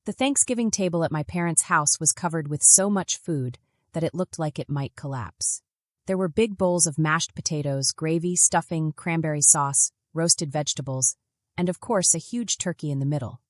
The Thanksgiving table at my parents' house was covered with so much food that it looked like it might collapse. There were big bowls of mashed potatoes, gravy, stuffing, cranberry sauce, roasted vegetables, and of course a huge turkey in the middle.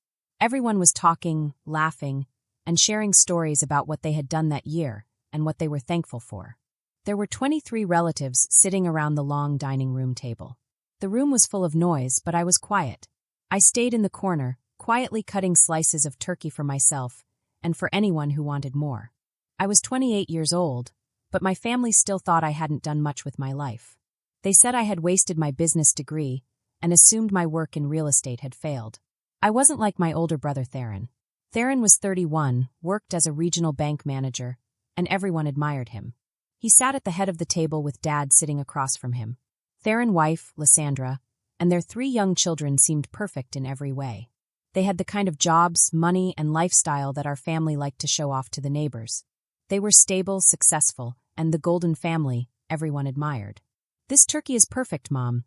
Everyone was talking, laughing, and sharing stories about what they had done that year and what they were thankful for. There were 23 relatives sitting around the long dining room table. The room was full of noise, but I was quiet. I stayed in the corner, quietly cutting slices of turkey for myself and for anyone who wanted more. I was 28 years old, but my family still thought I hadn't done much with my life. They said I had wasted my business degree and assumed my work in real estate had failed. I wasn't like my older brother Theron. Theron was 31, worked as a regional bank manager, and everyone admired him. He sat at the head of the table with Dad sitting across from him. Theron's wife, Lysandra, and their 3 young children seemed perfect in every way. They had the kind of jobs, money, and lifestyle that our family liked to show off to the neighbors. They were stable, successful, and the golden family everyone admired. "This turkey is perfect, Mom,"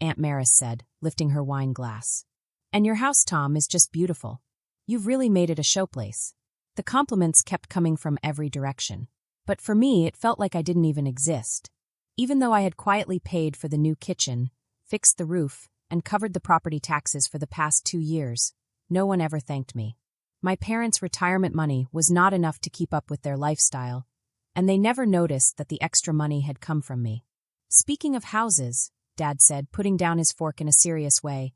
Aunt Maris said, lifting her wine glass. "And your house, Tom, is just beautiful. You've really made it a showplace." The compliments kept coming from every direction. But for me, it felt like I didn't even exist. Even though I had quietly paid for the new kitchen, fixed the roof, and covered the property taxes for the past 2 years, no one ever thanked me. My parents' retirement money was not enough to keep up with their lifestyle, and they never noticed that the extra money had come from me. "Speaking of houses," Dad said, putting down his fork in a serious way,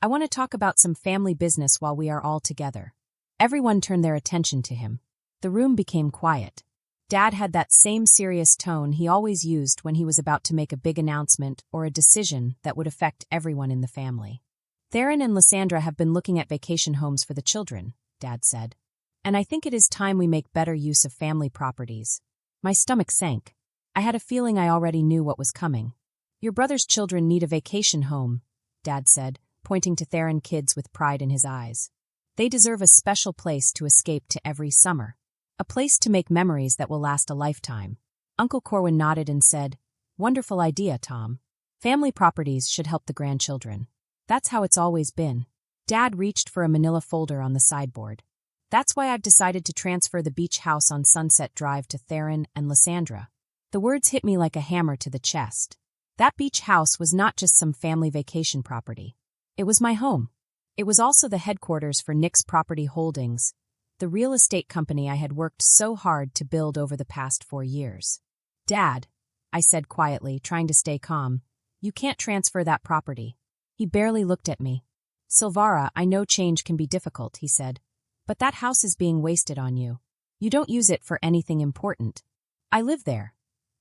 "I want to talk about some family business while we are all together." Everyone turned their attention to him. The room became quiet. Dad had that same serious tone he always used when he was about to make a big announcement or a decision that would affect everyone in the family. "Theron and Lysandra have been looking at vacation homes for the children," Dad said. "And I think it is time we make better use of family properties." My stomach sank. I had a feeling I already knew what was coming. "Your brother's children need a vacation home," Dad said, pointing to Theron's kids with pride in his eyes. "They deserve a special place to escape to every summer. A place to make memories that will last a lifetime." Uncle Corwin nodded and said, "Wonderful idea, Tom. Family properties should help the grandchildren. That's how it's always been." Dad reached for a manila folder on the sideboard. "That's why I've decided to transfer the beach house on Sunset Drive to Theron and Lysandra." The words hit me like a hammer to the chest. That beach house was not just some family vacation property. It was my home. It was also the headquarters for Nick's Property Holdings, the real estate company I had worked so hard to build over the past 4 years. "Dad," I said quietly, trying to stay calm, "you can't transfer that property." He barely looked at me. "Silvara, I know change can be difficult," he said, "but that house is being wasted on you. You don't use it for anything important." "I live there,"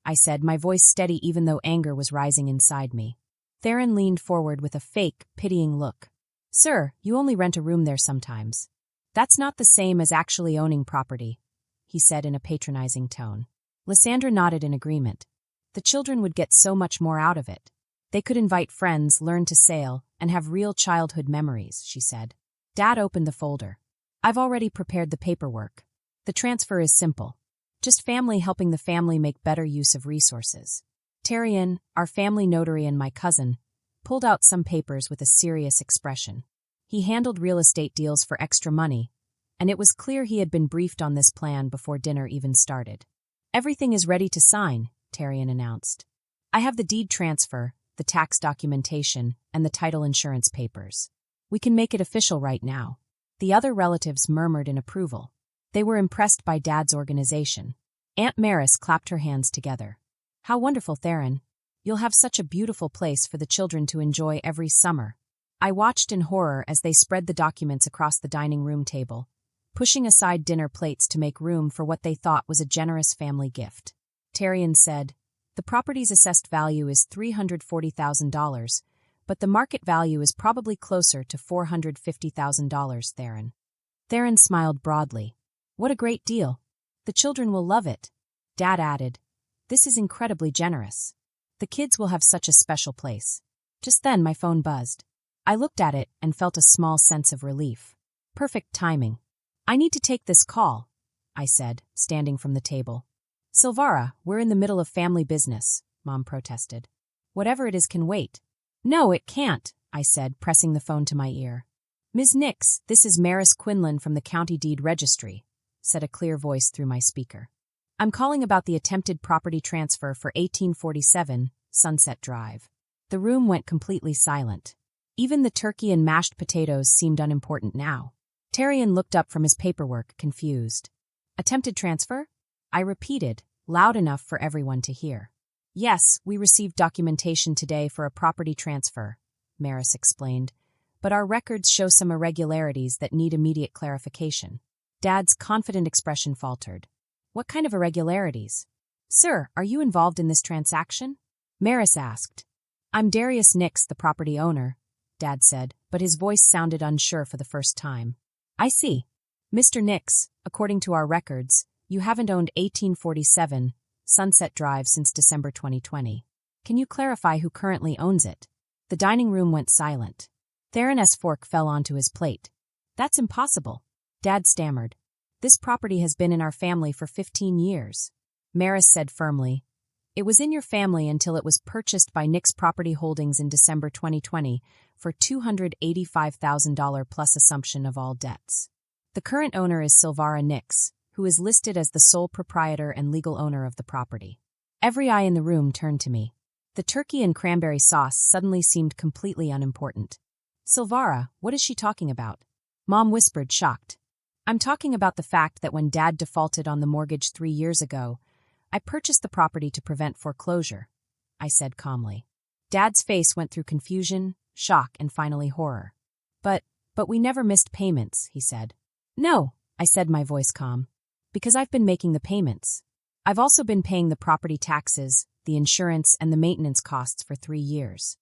I said, my voice steady even though anger was rising inside me. Theron leaned forward with a fake, pitying look. "Sir, you only rent a room there sometimes. That's not the same as actually owning property," he said in a patronizing tone. Lysandra nodded in agreement. The children would get so much more out of it. They could invite friends, learn to sail, and have real childhood memories, she said. Dad opened the folder. "I've already prepared the paperwork. The transfer is simple. Just family helping the family make better use of resources." Terrian, our family notary and my cousin, pulled out some papers with a serious expression. He handled real estate deals for extra money, and it was clear he had been briefed on this plan before dinner even started. "Everything is ready to sign," Terrian announced. "I have the deed transfer, the tax documentation, and the title insurance papers. We can make it official right now." The other relatives murmured in approval. They were impressed by Dad's organization. Aunt Maris clapped her hands together. "How wonderful, Theron. You'll have such a beautiful place for the children to enjoy every summer." I watched in horror as they spread the documents across the dining room table, pushing aside dinner plates to make room for what they thought was a generous family gift. Terrian said, "The property's assessed value is $340,000, but the market value is probably closer to $450,000, Theron." Theron smiled broadly. "What a great deal. The children will love it." Dad added, "This is incredibly generous. The kids will have such a special place." Just then my phone buzzed. I looked at it and felt a small sense of relief. Perfect timing. "I need to take this call," I said, standing from the table. "Silvara, we're in the middle of family business," Mom protested. "Whatever it is can wait." "No, it can't," I said, pressing the phone to my ear. Ms. Nix, this is Maris Quinlan from the County Deed Registry, said a clear voice through my speaker. I'm calling about the attempted property transfer for 1847 Sunset Drive. The room went completely silent. Even the turkey and mashed potatoes seemed unimportant now. Terrian looked up from his paperwork, confused. Attempted transfer? I repeated, loud enough for everyone to hear. Yes, we received documentation today for a property transfer, Maris explained, but our records show some irregularities that need immediate clarification. Dad's confident expression faltered. What kind of irregularities? Sir, are you involved in this transaction? Maris asked. I'm Darius Nix, the property owner, Dad said, but his voice sounded unsure for the first time. I see. Mr. Nix, according to our records, you haven't owned 1847 Sunset Drive since December 2020. Can you clarify who currently owns it? The dining room went silent. Theron's fork fell onto his plate. That's impossible. Dad stammered. This property has been in our family for 15 years. Maris said firmly. It was in your family until it was purchased by Nix Property Holdings in December 2020 for $285,000 plus assumption of all debts. The current owner is Silvara Nix, who is listed as the sole proprietor and legal owner of the property. Every eye in the room turned to me. The turkey and cranberry sauce suddenly seemed completely unimportant. Silvara, what is she talking about? Mom whispered, shocked. I'm talking about the fact that when Dad defaulted on the mortgage 3 years ago, I purchased the property to prevent foreclosure, I said calmly. Dad's face went through confusion, shock, and finally horror. But we never missed payments, he said. No, I said, my voice calm. Because I've been making the payments. I've also been paying the property taxes, the insurance, and the maintenance costs for 3 years.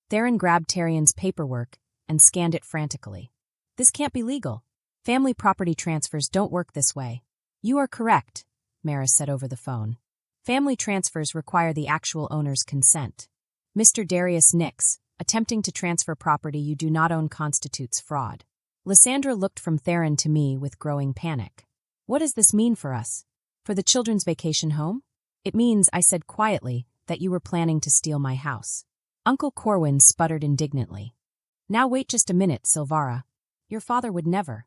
Theron grabbed Terrian's paperwork and scanned it frantically. This can't be legal. Family property transfers don't work this way. You are correct, Maris said over the phone. Family transfers require the actual owner's consent. Mr. Darius Nix, attempting to transfer property you do not own constitutes fraud. Lysandra looked from Theron to me with growing panic. What does this mean for us? For the children's vacation home? It means, I said quietly, that you were planning to steal my house. Uncle Corwin sputtered indignantly. Now wait just a minute, Silvara. Your father would never.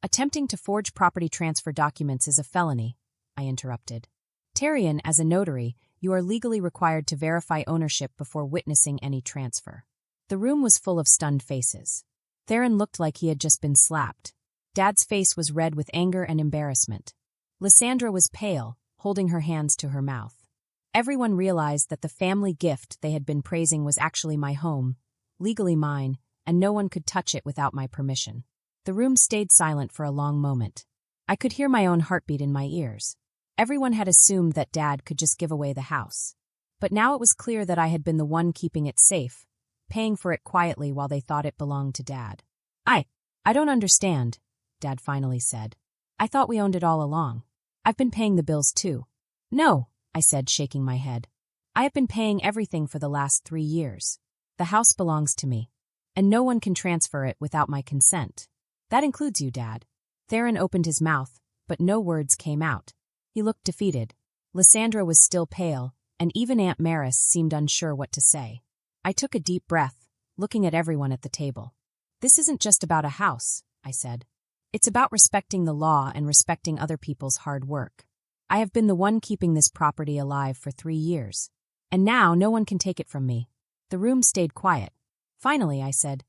Attempting to forge property transfer documents is a felony, I interrupted. Terrian, as a notary, you are legally required to verify ownership before witnessing any transfer. The room was full of stunned faces. Theron looked like he had just been slapped. Dad's face was red with anger and embarrassment. Lysandra was pale, holding her hands to her mouth. Everyone realized that the family gift they had been praising was actually my home, legally mine, and no one could touch it without my permission. The room stayed silent for a long moment. I could hear my own heartbeat in my ears. Everyone had assumed that Dad could just give away the house. But now it was clear that I had been the one keeping it safe, paying for it quietly while they thought it belonged to Dad. I don't understand, Dad finally said. I thought we owned it all along. I've been paying the bills too. No, I said, shaking my head. I have been paying everything for the last 3 years. The house belongs to me, and no one can transfer it without my consent. That includes you, Dad. Theron opened his mouth, but no words came out. He looked defeated. Lysandra was still pale, and even Aunt Maris seemed unsure what to say. I took a deep breath, looking at everyone at the table. This isn't just about a house, I said. It's about respecting the law and respecting other people's hard work. I have been the one keeping this property alive for 3 years. And now no one can take it from me. The room stayed quiet. Finally, I said,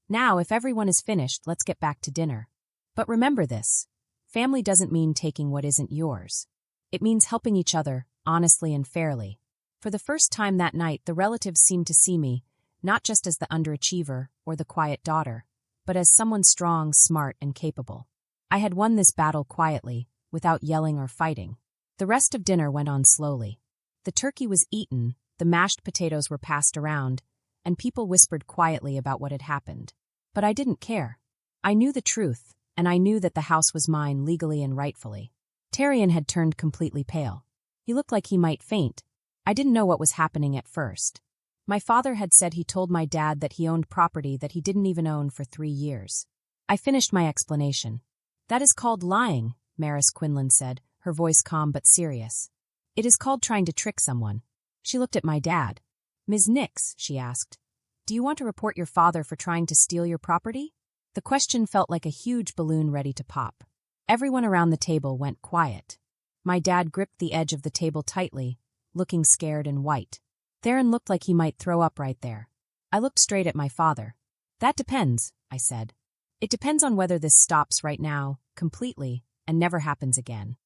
now if everyone is finished, let's get back to dinner. But remember this. Family doesn't mean taking what isn't yours. It means helping each other, honestly and fairly. For the first time that night, the relatives seemed to see me, not just as the underachiever or the quiet daughter, but as someone strong, smart, and capable. I had won this battle quietly, without yelling or fighting. The rest of dinner went on slowly. The turkey was eaten, the mashed potatoes were passed around, and people whispered quietly about what had happened. But I didn't care. I knew the truth, and I knew that the house was mine legally and rightfully. Terrian had turned completely pale. He looked like he might faint. I didn't know what was happening at first. My father had said he told my dad that he owned property that he didn't even own for 3 years. I finished my explanation. That is called lying, Maris Quinlan said, her voice calm but serious. It is called trying to trick someone. She looked at my dad. Ms. Nix, she asked, do you want to report your father for trying to steal your property? The question felt like a huge balloon ready to pop. Everyone around the table went quiet. My dad gripped the edge of the table tightly, looking scared and white. Theron looked like he might throw up right there. I looked straight at my father. That depends, I said. It depends on whether this stops right now, completely, and never happens again.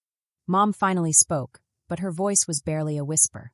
Mom finally spoke, but her voice was barely a whisper.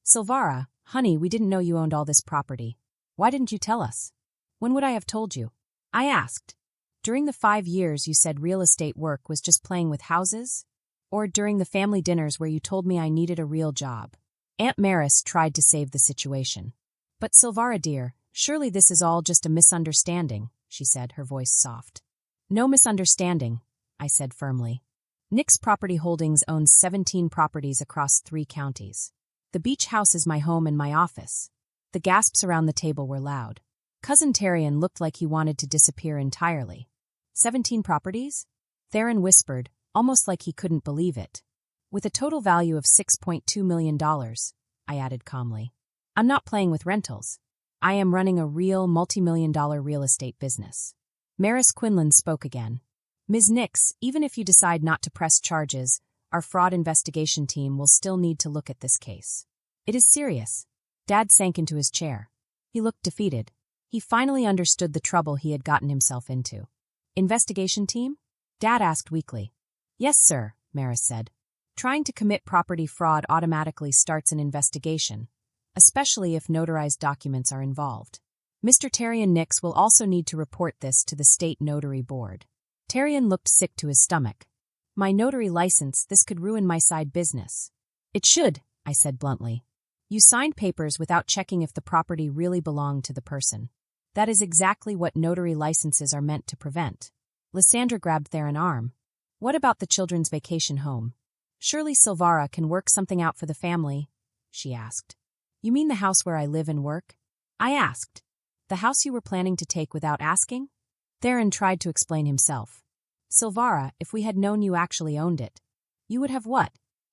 Silvara, honey, we didn't know you owned all this property. Why didn't you tell us? When would I have told you? I asked. During the 5 years you said real estate work was just playing with houses? Or during the family dinners where you told me I needed a real job? Aunt Maris tried to save the situation. But Silvara dear, surely this is all just a misunderstanding, she said, her voice soft. No misunderstanding, I said firmly. Nick's Property Holdings owns 17 properties across 3 counties. The beach house is my home and my office. The gasps around the table were loud. Cousin Terrian looked like he wanted to disappear entirely. 17 properties? Theron whispered, almost like he couldn't believe it. With a total value of $6.2 million, I added calmly. I'm not playing with rentals. I am running a real multi-million-dollar real estate business. Maris Quinlan spoke again. Ms. Nix, even if you decide not to press charges, our fraud investigation team will still need to look at this case. It is serious. Dad sank into his chair. He looked defeated. He finally understood the trouble he had gotten himself into. Investigation team? Dad asked weakly. Yes, sir, Maris said. Trying to commit property fraud automatically starts an investigation, especially if notarized documents are involved. Mr. Terrian Nix will also need to report this to the State Notary Board. Terrian looked sick to his stomach. My notary license, this could ruin my side business. It should, I said bluntly. You signed papers without checking if the property really belonged to the person. That is exactly what notary licenses are meant to prevent. Lysandra grabbed Theron's arm. What about the children's vacation home? Surely Silvara can work something out for the family, she asked. You mean the house where I live and work? I asked. The house you were planning to take without asking? Theron tried to explain himself. Silvara, if we had known you actually owned it. You would have what?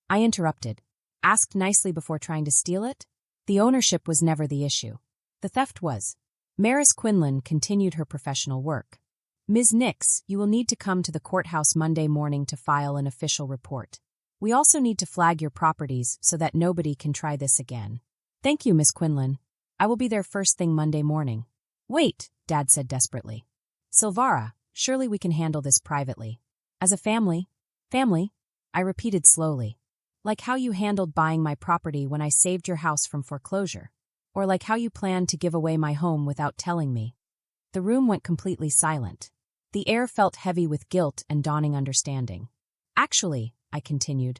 I interrupted. Asked nicely before trying to steal it? The ownership was never the issue. The theft was. Maris Quinlan continued her professional work. Ms. Nix, you will need to come to the courthouse Monday morning to file an official report. We also need to flag your properties so that nobody can try this again. Thank you, Miss Quinlan. I will be there first thing Monday morning. Wait, Dad said desperately. Silvara, surely we can handle this privately. As a family? Family? I repeated slowly. Like how you handled buying my property when I saved your house from foreclosure. Or like how you planned to give away my home without telling me. The room went completely silent. The air felt heavy with guilt and dawning understanding. Actually, I continued,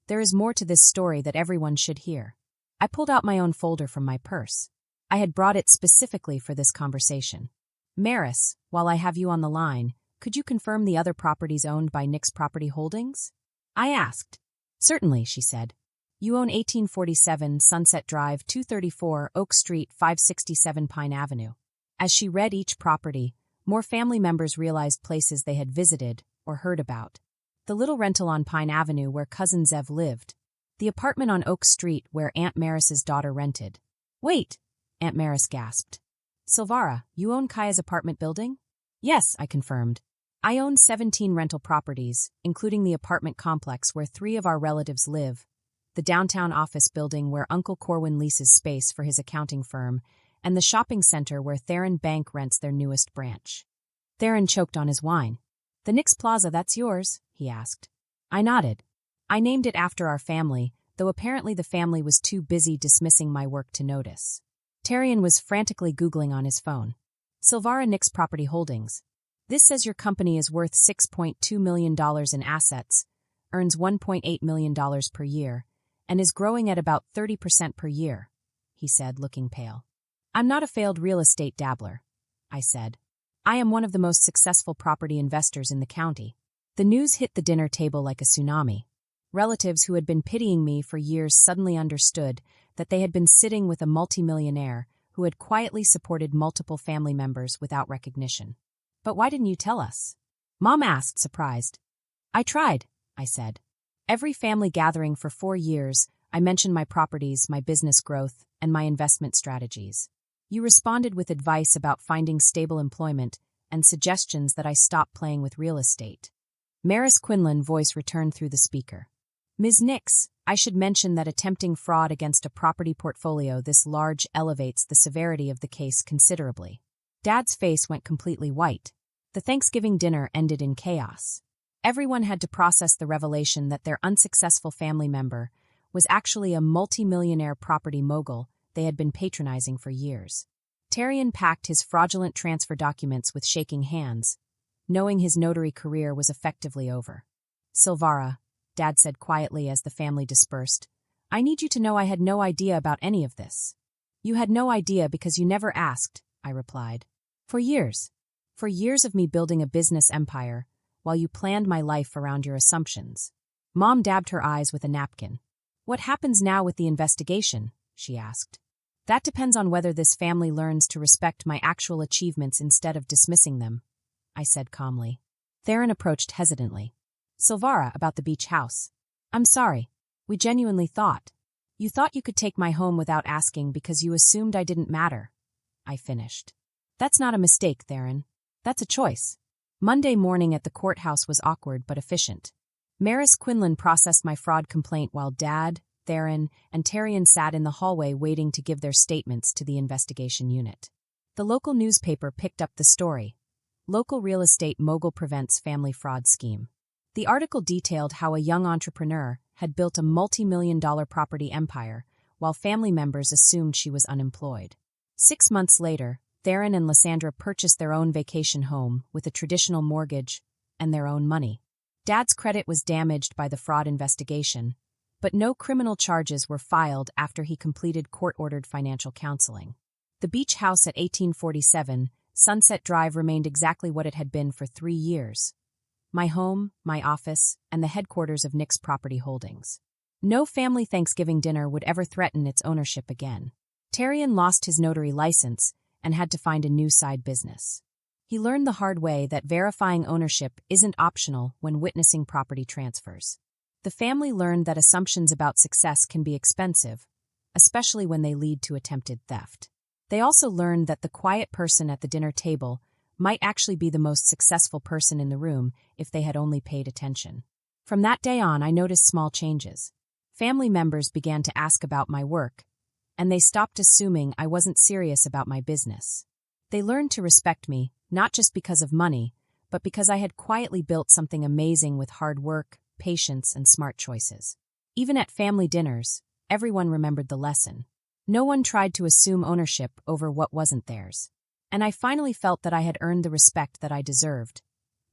there is more to this story that everyone should hear. I pulled out my own folder from my purse. I had brought it specifically for this conversation. Maris, while I have you on the line, could you confirm the other properties owned by Nick's Property Holdings? I asked. Certainly, she said. You own 1847 Sunset Drive, 234 Oak Street, 567 Pine Avenue. As she read each property, more family members realized places they had visited or heard about. The little rental on Pine Avenue where Cousin Zev lived. The apartment on Oak Street where Aunt Maris's daughter rented. Wait, Aunt Maris gasped. Silvara, you own Kaya's apartment building? Yes, I confirmed. I own 17 rental properties, including the apartment complex where 3 of our relatives live, the downtown office building where Uncle Corwin leases space for his accounting firm, and the shopping center where Theron Bank rents their newest branch. Theron choked on his wine. The Nix Plaza, that's yours? He asked. I nodded. I named it after our family, though apparently the family was too busy dismissing my work to notice. Terrian was frantically Googling on his phone. Silvara Nix Property Holdings. This says your company is worth $6.2 million in assets, earns $1.8 million per year, and is growing at about 30% per year, he said, looking pale. I'm not a failed real estate dabbler, I said. I am one of the most successful property investors in the county. The news hit the dinner table like a tsunami. Relatives who had been pitying me for years suddenly understood that they had been sitting with a multimillionaire who had quietly supported multiple family members without recognition. But why didn't you tell us? Mom asked, surprised. I tried, I said. Every family gathering for 4 years, I mentioned my properties, my business growth, and my investment strategies. You responded with advice about finding stable employment and suggestions that I stop playing with real estate. Maris Quinlan's voice returned through the speaker. Ms. Nix, I should mention that attempting fraud against a property portfolio this large elevates the severity of the case considerably. Dad's face went completely white. The Thanksgiving dinner ended in chaos. Everyone had to process the revelation that their unsuccessful family member was actually a multi-millionaire property mogul they had been patronizing for years. Tarian packed his fraudulent transfer documents with shaking hands, knowing his notary career was effectively over. Silvara, Dad said quietly as the family dispersed, I need you to know I had no idea about any of this. You had no idea because you never asked, I replied. For years of me building a business empire, while you planned my life around your assumptions. Mom dabbed her eyes with a napkin. What happens now with the investigation? She asked. That depends on whether this family learns to respect my actual achievements instead of dismissing them, I said calmly. Theron approached hesitantly. Silvara, about the beach house. I'm sorry. We genuinely thought. You thought you could take my home without asking because you assumed I didn't matter. I finished. That's not a mistake, Theron. That's a choice. Monday morning at the courthouse was awkward but efficient. Maris Quinlan processed my fraud complaint while Dad, Theron, and Tarian sat in the hallway waiting to give their statements to the investigation unit. The local newspaper picked up the story. Local real estate mogul prevents family fraud scheme. The article detailed how a young entrepreneur had built a multi-million-dollar property empire while family members assumed she was unemployed. 6 months later, Theron and Lysandra purchased their own vacation home with a traditional mortgage and their own money. Dad's credit was damaged by the fraud investigation, but no criminal charges were filed after he completed court-ordered financial counseling. The beach house at 1847 Sunset Drive remained exactly what it had been for 3 years. My home, my office, and the headquarters of Nix Property Holdings. No family Thanksgiving dinner would ever threaten its ownership again. Tarian lost his notary license and had to find a new side business. He learned the hard way that verifying ownership isn't optional when witnessing property transfers. The family learned that assumptions about success can be expensive, especially when they lead to attempted theft. They also learned that the quiet person at the dinner table might actually be the most successful person in the room if they had only paid attention. From that day on, I noticed small changes. Family members began to ask about my work, and they stopped assuming I wasn't serious about my business. They learned to respect me, not just because of money, but because I had quietly built something amazing with hard work, patience, and smart choices. Even at family dinners, everyone remembered the lesson. No one tried to assume ownership over what wasn't theirs. And I finally felt that I had earned the respect that I deserved,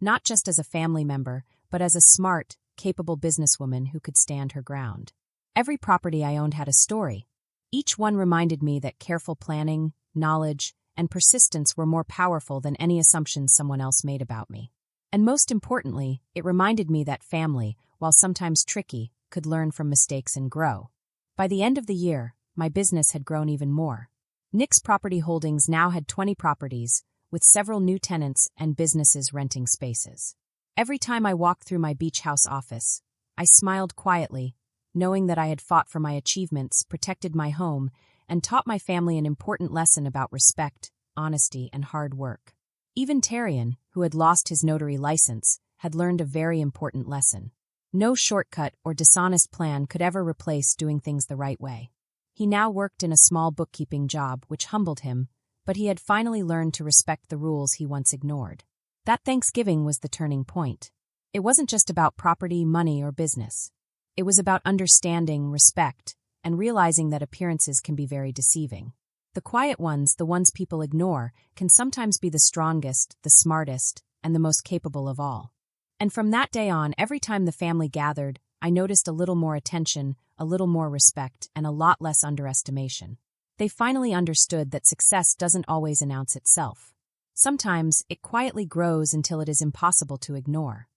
not just as a family member, but as a smart, capable businesswoman who could stand her ground. Every property I owned had a story. Each one reminded me that careful planning, knowledge, and persistence were more powerful than any assumptions someone else made about me. And most importantly, it reminded me that family, while sometimes tricky, could learn from mistakes and grow. By the end of the year, my business had grown even more. Nix Property Holdings now had 20 properties, with several new tenants and businesses renting spaces. Every time I walked through my beach house office, I smiled quietly, knowing that I had fought for my achievements, protected my home, and taught my family an important lesson about respect, honesty, and hard work. Even Tarian, who had lost his notary license, had learned a very important lesson. No shortcut or dishonest plan could ever replace doing things the right way. He now worked in a small bookkeeping job, which humbled him, but he had finally learned to respect the rules he once ignored. That Thanksgiving was the turning point. It wasn't just about property, money, or business. It was about understanding, respect, and realizing that appearances can be very deceiving. The quiet ones, the ones people ignore, can sometimes be the strongest, the smartest, and the most capable of all. And from that day on, every time the family gathered, I noticed a little more attention, a little more respect, and a lot less underestimation. They finally understood that success doesn't always announce itself. Sometimes, it quietly grows until it is impossible to ignore.